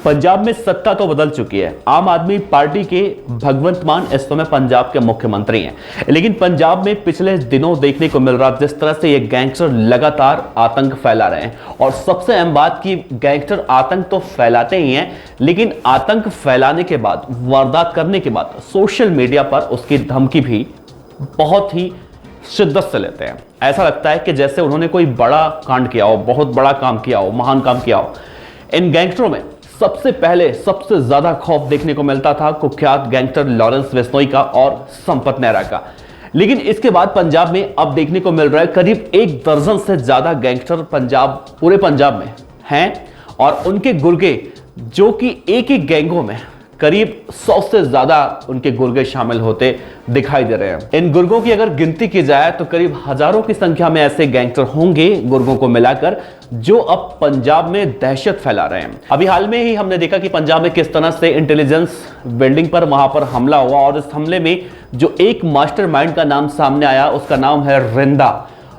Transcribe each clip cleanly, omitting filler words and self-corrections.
पंजाब में सत्ता तो बदल चुकी है। आम आदमी पार्टी के भगवंत मान इस समय पंजाब के मुख्यमंत्री हैं, लेकिन पंजाब में पिछले दिनों देखने को मिल रहा जिस तरह से ये गैंगस्टर लगातार आतंक फैला रहे हैं। और सबसे अहम बात कि गैंगस्टर आतंक तो फैलाते ही हैं, लेकिन आतंक फैलाने के बाद, वारदात करने के बाद सोशल मीडिया पर उसकी धमकी भी बहुत ही शिद्दत से लेते हैं। ऐसा लगता है कि जैसे उन्होंने कोई बड़ा कांड किया हो, बहुत बड़ा काम किया हो, महान काम किया हो। इन गैंगस्टरों में सबसे पहले सबसे ज्यादा खौफ देखने को मिलता था कुख्यात गैंगस्टर लॉरेंस बिश्नोई का और संपत नेहरा का। लेकिन इसके बाद पंजाब में अब देखने को मिल रहा है करीब 1 दर्जन से ज्यादा गैंगस्टर पूरे पंजाब में हैं, और उनके गुर्गे जो कि एक ही गैंगों में करीब 100 से ज्यादा उनके गुर्गे शामिल होते दिखाई दे रहे हैं। इन गुर्गों की अगर गिनती की जाए तो करीब हजारों की संख्या में ऐसे गैंगस्टर होंगे गुर्गों को मिलाकर, जो अब पंजाब में दहशत फैला रहे हैं। अभी हाल में ही हमने देखा कि पंजाब में किस तरह से इंटेलिजेंस बिल्डिंग पर वहां पर हमला हुआ, और इस हमले में जो एक मास्टरमाइंड का नाम सामने आया उसका नाम है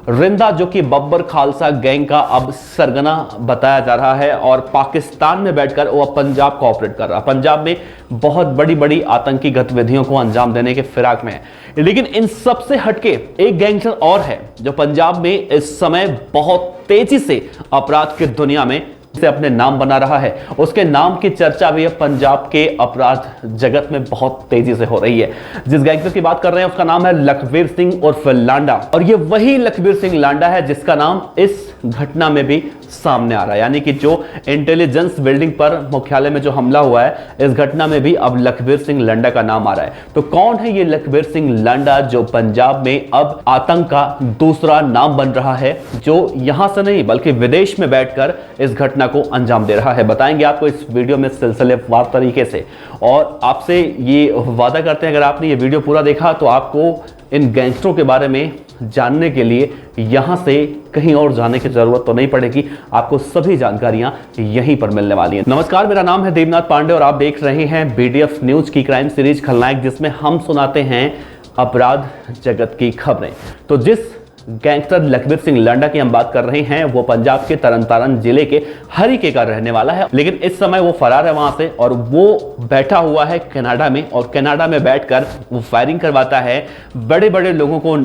रिंदा, जो कि बब्बर खालसा गैंग का अब सरगना बताया जा रहा है, और पाकिस्तान में बैठकर वो पंजाब को ऑपरेट कर रहा है। पंजाब में बहुत बड़ी बड़ी आतंकी गतिविधियों को अंजाम देने के फिराक में है। लेकिन इन सब से हटके एक गैंगस्टर और है जो पंजाब में इस समय बहुत तेजी से अपराध की दुनिया में से अपने नाम बना रहा है। उसके नाम की चर्चा भी पंजाब के अपराध जगत में बहुत तेजी से हो रही है। जिस गैंगस्टर की बात कर रहे हैं उसका नाम है लखबीर सिंह उर्फ लांडा, और ये वही लखबीर सिंह लांडा है जिसका नाम इस घटना में भी सामने आ रहा है। यानी कि जो इंटेलिजेंस बिल्डिंग पर मुख्यालय में जो हमला हुआ है, इस घटना में भी अब लखबीर सिंह लांडा का नाम आ रहा है। तो कौन है ये लखबीर सिंह लांडा जो पंजाब में अब आतंक का दूसरा नाम बन रहा है, जो यहां से नहीं बल्कि विदेश में बैठकर इस घटना को अंजाम दे रहा है? बताएंगे आपको इस वीडियो में सिलसिलेवार तरीके से। और आपसे ये वादा करते हैं अगर आपने ये वीडियो पूरा देखा तो आपको इन गैंगस्टरों के बारे में जानने के लिए यहां से कहीं और जाने की जरूरत तो नहीं पड़ेगी। आपको सभी जानकारियां यहीं पर मिलने वाली हैं। नमस्कार, मेरा नाम है देवनाथ पांडे और आप देख रहे हैं BDF न्यूज की क्राइम सीरीज खलनायक, जिसमें हम सुनाते हैं अपराध जगत की खबरें। तो जिस गैंगस्टर लखबीर सिंह लांडा की हम बात कर रहे हैं वो पंजाब के तरन जिले के हरीके का रहने वाला है, लेकिन इस समय वो फरार है वहां से, और वो बैठा हुआ है कनाडा में, और कनाडा में बैठकर वो फायरिंग करवाता है, बड़े बड़े लोगों को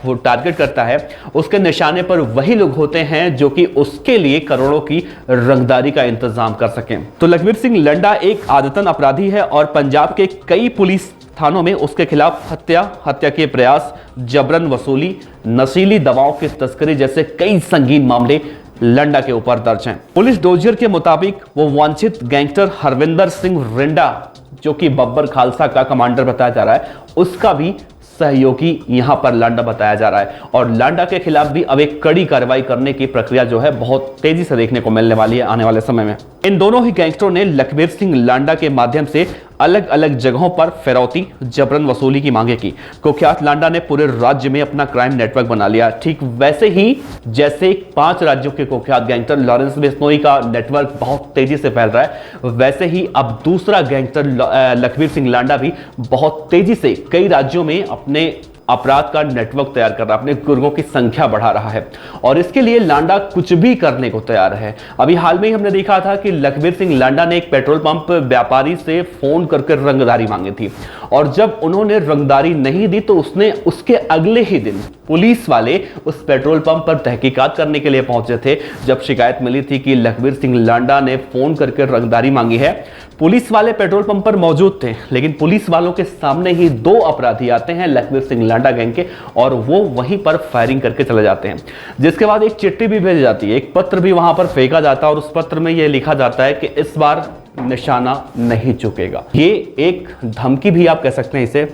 वो टारगेट करता है। उसके निशाने पर वही लोग होते हैं जो कि उसके लिए करोड़ों की रंगदारी का इंतजाम कर सकें। तो लखबीर सिंह लांडा एक आदतन अपराधी है और पंजाब के कई पुलिस थानों में उसके खिलाफ हत्या के प्रयास, जबरन वसूली, नशीली दवाओं की तस्करी जैसे कई संगीन मामले लांडा के ऊपर दर्ज हैं। पुलिस डोजियर के मुताबिक वो वांछित गैंगस्टर हरविंदर सिंह रिंडा, जो कि बब्बर खालसा का कमांडर बताया जा रहा है, उसका भी सहयोगी यहां पर लांडा बताया जा रहा है। और लांडा के खिलाफ भी अब एक कड़ी कार्रवाई करने की प्रक्रिया जो है बहुत तेजी से देखने को मिलने वाली है आने वाले समय में। इन दोनों ही गैंगस्टरों ने लखबीर सिंह लांडा के माध्यम से अलग अलग जगहों पर फिरौती, जबरन वसूली की मांगे की। कुख्यात लांडा ने पूरे राज्य में अपना क्राइम नेटवर्क बना लिया, ठीक वैसे ही जैसे 5 राज्यों के कुख्यात गैंगस्टर लॉरेंस बिश्नोई का नेटवर्क बहुत तेजी से फैल रहा है, वैसे ही अब दूसरा गैंगस्टर लखबीर सिंह लांडा भी बहुत तेजी से कई राज्यों में अपने अपराध का नेटवर्क तैयार कर रहा है, अपने गुर्गों की संख्या बढ़ा रहा है, और इसके लिए लांडा कुछ भी करने को तैयार है। अभी हाल में ही हमने देखा था कि लखबीर सिंह लांडा ने एक पेट्रोल पंप व्यापारी से फोन करके रंगदारी मांगी थी, और जब उन्होंने रंगदारी नहीं दी तो उसने उसके अगले ही दिन पुलिस वाले उस पेट्रोल पंप पर तहकीकात करने के लिए पहुंचे थे। जब शिकायत मिली थी कि लखबीर सिंह लांडा ने फोन करके रंगदारी मांगी है, पुलिस वाले पेट्रोल पंप पर मौजूद थे, लेकिन पुलिस वालों के सामने ही 2 अपराधी आते हैं लखबीर सिंह लांडा गैंग के, और वो वहीं पर फायरिंग करके चले जाते हैं। जिसके बाद एक चिट्ठी भी भेजी जाती है, एक पत्र भी वहां पर फेंका जाता है, और उस पत्र में यह लिखा जाता है कि इस बार निशाना नहीं चुकेगा। ये एक धमकी भी आप कह सकते हैं इसे।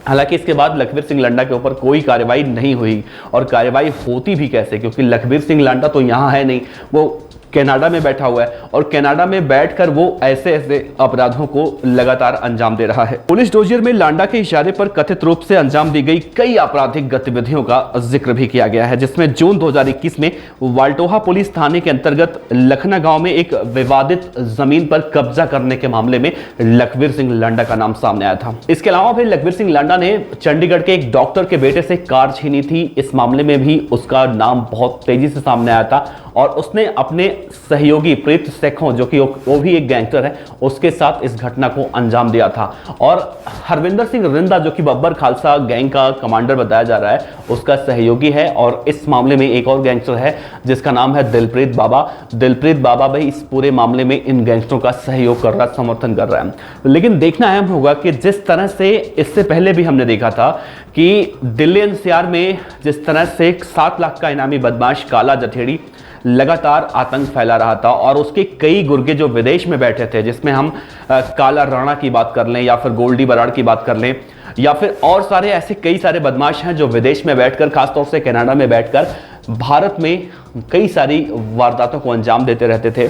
हालांकि इसके बाद लखबीर सिंह लांडा के ऊपर कोई कार्रवाई नहीं हुई, और कार्रवाई होती भी कैसे, क्योंकि लखबीर सिंह लांडा तो यहां है नहीं, वो कनाडा में बैठा हुआ है, और कनाडा में बैठकर वो ऐसे अपराधों को लगातार अंजाम दे रहा है। पुलिस डोजियर में लांडा के इशारे पर कथित रूप से अंजाम दी गई कई आपराधिक गतिविधियों का जिक्र भी किया गया है, जिसमें जून 2021 में वाल्टोहा पुलिस थाने के अंतर्गत लखना गांव में एक विवादित जमीन पर कब्जा करने के मामले में लखबीर सिंह लांडा का नाम सामने आया था। इसके अलावा भी लखबीर सिंह लांडा ने चंडीगढ़ के एक डॉक्टर के बेटे से कार छीनी थी। इस मामले में भी उसका नाम बहुत तेजी से सामने आया था, और उसने अपने सहयोगी प्रीत सेखों, जो कि वो भी एक गैंगस्टर है, उसके साथ इस घटना को अंजाम दिया था। और हरविंदर सिंह रिंदा, जो कि बब्बर खालसा गैंग का कमांडर बताया जा रहा है, उसका सहयोगी है। और इस मामले में एक और गैंगस्टर है जिसका नाम है दिलप्रीत बाबा। दिलप्रीत बाबा भाई इस पूरे मामले में इन गैंगस्टरों का सहयोग कर रहा है, समर्थन कर रहा है। लेकिन देखना अहम होगा कि जिस तरह से इससे पहले भी हमने देखा था कि दिल्ली एनसीआर में जिस तरह से 7 लाख का इनामी बदमाश काला जठेड़ी लगातार आतंक फैला रहा था और उसके कई गुर्गे जो विदेश में बैठे थे, जिसमें हम काला राणा की बात कर लें या फिर गोल्डी बराड़ की बात कर लें या फिर और सारे ऐसे कई सारे बदमाश हैं जो विदेश में बैठकर, खासतौर से कनाडा में बैठकर भारत में कई सारी वारदातों को अंजाम देते रहते थे।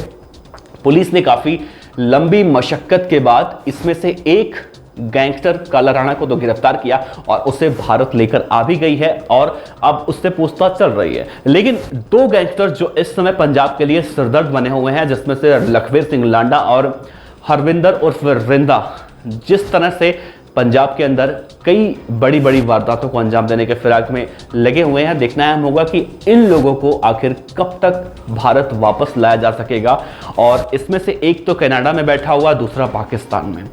पुलिस ने काफी लंबी मशक्कत के बाद इसमें से एक गैंगस्टर काला राणा को तो गिरफ्तार किया और उसे भारत लेकर आ भी गई है और अब उससे पूछताछ चल रही है। लेकिन 2 गैंगस्टर जो इस समय पंजाब के लिए सिरदर्द बने हुए हैं, जिसमें से लखवीर सिंह लांडा और हरविंदर उर्फ रिंदा, जिस तरह से पंजाब के अंदर कई बड़ी बड़ी वारदातों को अंजाम देने के फिराक में लगे हुए हैं, देखना अहम होगा कि इन लोगों को आखिर कब तक भारत वापस लाया जा सकेगा। और इसमें से एक तो कनाडा में बैठा हुआ, दूसरा पाकिस्तान में।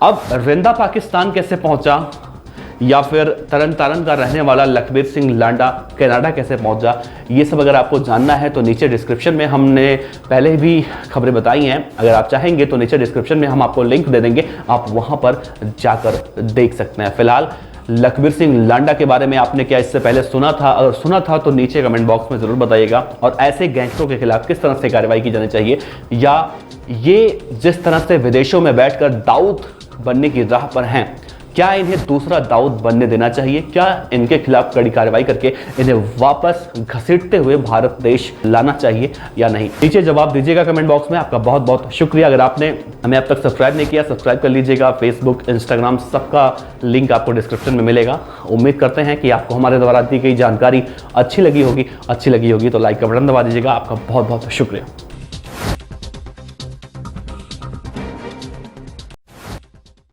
अब रिंदा पाकिस्तान कैसे पहुंचा या फिर तरन तारण का रहने वाला लखबीर सिंह लांडा कनाडा कैसे पहुंचा, ये सब अगर आपको जानना है तो नीचे डिस्क्रिप्शन में हमने पहले भी खबरें बताई हैं। अगर आप चाहेंगे तो नीचे डिस्क्रिप्शन में हम आपको लिंक दे देंगे, आप वहां पर जाकर देख सकते हैं। फिलहाल लखबीर सिंह लांडा के बारे में आपने क्या इससे पहले सुना था? अगर सुना था तो नीचे कमेंट बॉक्स में जरूर बताइएगा। और ऐसे गैंगस्टरों के खिलाफ किस तरह से कार्रवाई की जानी चाहिए, या ये जिस तरह से विदेशों में बैठकर दाऊद बनने की राह पर हैं, क्या इन्हें दूसरा दाऊद बनने देना चाहिए? क्या इनके खिलाफ कड़ी कार्रवाई करके इन्हें वापस घसीटते हुए भारत देश लाना चाहिए या नहीं? नीचे जवाब दीजिएगा कमेंट बॉक्स में। आपका बहुत बहुत शुक्रिया। अगर आपने हमें अब तक सब्सक्राइब नहीं किया, सब्सक्राइब कर लीजिएगा। फेसबुक, इंस्टाग्राम, सबका लिंक आपको डिस्क्रिप्शन में मिलेगा। उम्मीद करते हैं कि आपको हमारे द्वारा दी गई जानकारी अच्छी लगी होगी तो लाइक का बटन दबा दीजिएगा। आपका बहुत बहुत शुक्रिया।